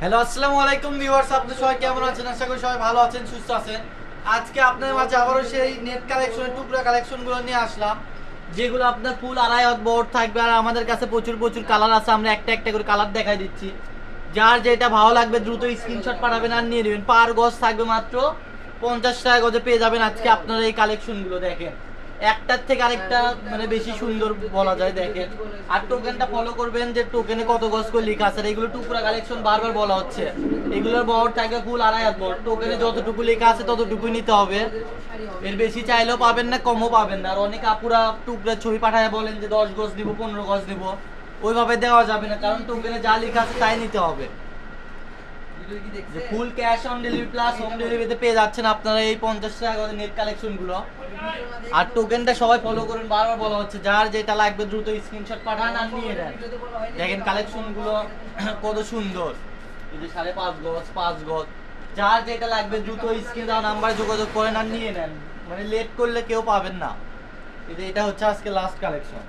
Hello, আসসালামু আলাইকুম viewers, আপনারা সবাই কেমন আছেন? আশা করি সবাই ভালো আছেন, সুস্থ আছেন। আজকে আপনাদের মাঝে আবারও সেই নেট কালেকশনের টুকরা কালেকশনগুলো নিয়ে আসলাম, যেগুলো আপনার ফুল আড়াই হাত বড় থাকবে। আর আমাদের কাছে প্রচুর প্রচুর কালার আছে, আমরা একটা একটা করে কালার দেখাই দিচ্ছি। যার যেটা ভালো লাগবে দ্রুত স্ক্রিনশট পাঠাবেন আর নিয়ে নেবেন। পার গজ থাকবে মাত্র 50 টাকা গজে পেয়ে যাবেন। আজকে আপনারা এই কালেকশনগুলো দেখেন, একটার থেকে আরেকটা মানে বেশি সুন্দর বলা যায়, দেখেন। আর টোকেনটা ফলো করবেন, যে টোকেনে কত গজ করে লেখা আছে। আর এগুলো টুকরা কালেকশন, বারবার বলা হচ্ছে এগুলোর বড় থাকবে ফুল আড়াই হাত বড়। টোকেনে যতটুকু লেখা আছে ততটুকুই নিতে হবে, এর বেশি চাইলেও পাবেন না, কমও পাবেন না। আর অনেক আপুরা টুকরা ছবি পাঠায় বলেন যে 10 গজ দিব, 15 গজ দিব, ওইভাবে দেওয়া যাবে না, কারণ টোকেনে যা লেখা আছে তাই নিতে হবে। যে full cash on delivery plus home ডেলিভারিতে পেয়ে যাচ্ছেন আপনারা এই 50 টাকা করে নেট কালেকশন গুলো। আর টোকেনটা সবাই ফলো করুন, বারবার বলা হচ্ছে যার যেটা লাগবে দ্রুত স্ক্রিনশট পাঠান আর নিয়ে নেন। দেখেন কালেকশন গুলো কত সুন্দর, এই যে 5.5 গজ, 5 গজ, যার যেটা লাগবে দ্রুত স্ক্রিন দেওয়া নাম্বারে যোগাযোগ করেন আর নিয়ে নেন। মানে লেট করলে কেউ পাবেন না। এটা হচ্ছে আজকে লাস্ট কালেকশন।